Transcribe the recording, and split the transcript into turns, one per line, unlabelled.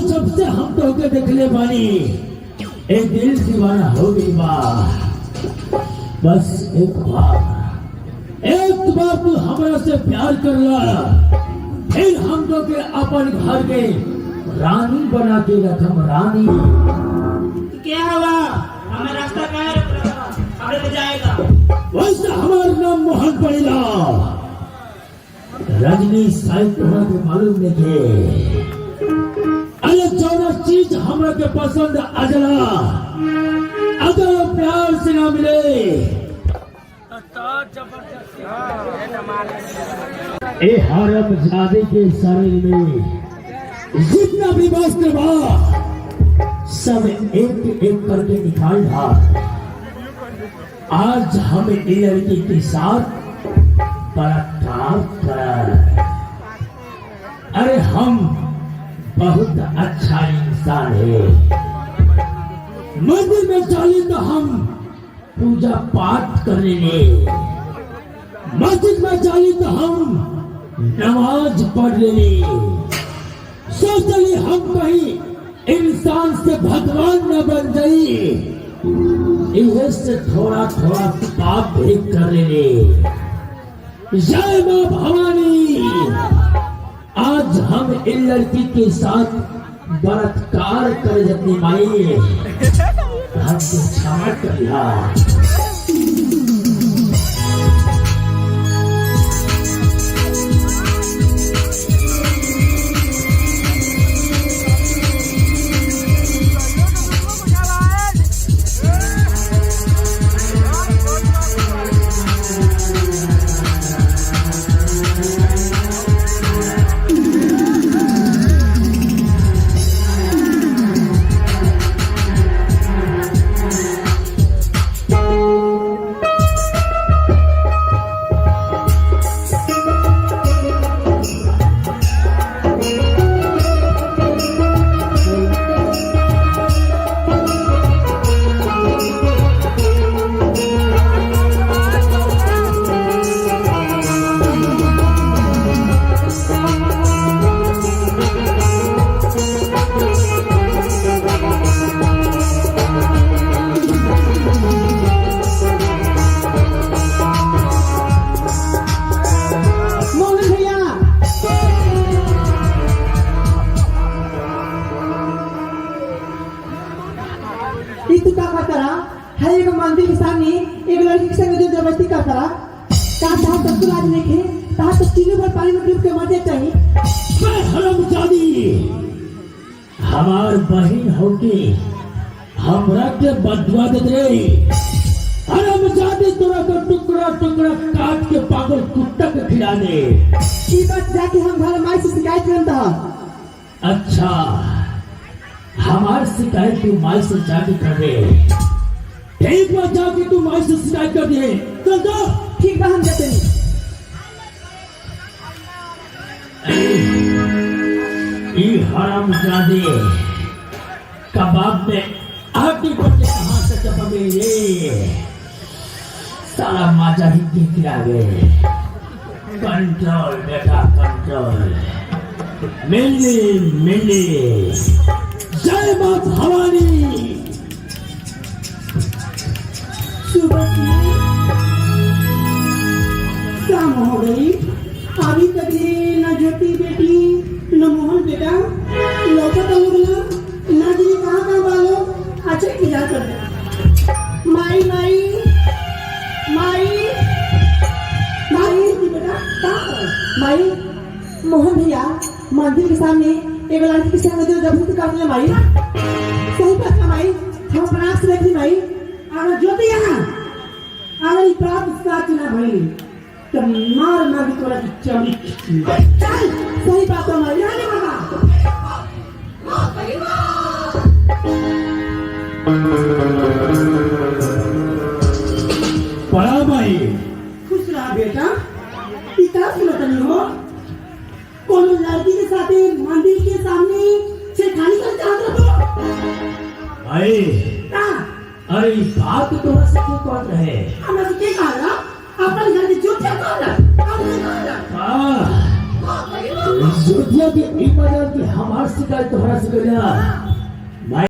सबसे हम तो के देखले बानी एक दिल दीवाना हो गई बा। बस एक बार तू हमरा से प्यार कर ला, फिर हम तो के अपन घर के रानी बना के रखम। रानी
क्या हुआ? हमें रास्ता कहाँ है जाएगा?
वैसे हमारा नाम मोहन पड़ेगा। रजनी साहिब तोहरा के मालूम नहीं थे। अरे 14 चीज हमरा के पसंद अजला, अगर प्यार से ना मिले ए हरम जादे के शरीर में जितना भी वस्त्र बा सब एक एक करके निकाल था। आज हम लड़की के साथ बलात्कार कर। अरे हम बहुत अच्छा इंसान है। मंदिर में चले तो हम पूजा पाठ करेंगे, मस्जिद में चले तो हम नमाज पढ़ लेंगे। सोचले हम कहीं इंसान से भगवान न बन जाइए, इधर से थोड़ा थोड़ा पाप भी कर लेंगे। जय मां भवानी। आज हम इन लड़की के साथ बलात्कार कर अपनी माई हमको क्षमा किया।
मंदिर के सामने एक लड़की के संग जबरदस्ती का करा तो तीनों बार पानी में डूब के मर जाए।
हमार बहन होके हमरा के बदवा दे रही। हरामजादी तोरा को टुकड़ा टुकड़ा काट के पागल कुत्ता के खिला दे।
ये बात जाके हम घर माई से शिकायत करता।
अच्छा, हमार शिकायत तू माई से जाके कर दे। एक बार जाके तू माई से शिकायत कर दे। चल जा।
ठीक बा, हम जाते हैं।
ये हरामजादी कबाब में आटी बच्चे कहाँ से चपके ये साला माजा ही गिरा गए। कंट्रोल बेटा कंट्रोल। मिली जय मां भवानी।
सुबह शाम हो गई, अभी तक न ज्योति बेटी न मोहन बेटा लौकत हो गया। ना जी कहाँ वालो अच्छा किया कर। माई माई माई माई जी बेटा कहाँ? माई मोहन भैया मंदिर के सामने एक लड़की के संग जबरदस्ती करने माई। सही बात है माई, हम अपना आँख से देखी माई। अगर ज्योति यहाँ अगर प्राप्त साथ ना भई तो मार मार के तोरा की चमड़ी चल। सही बात है माई। आने बाबा
पढ़ा भाई।
खुश रहा बेटा। पिता सुनता नहीं हो कौन लड़की के साथ मंदिर के सामने छेड़खानी कर चाहता हो
भाई। अरे बात तो से क्यों कर रहे?
हमरा के कहा अपन घर के जो क्या कहा
ज्योति यदि ई मजा की हमार शिकायत तोहरा से करेला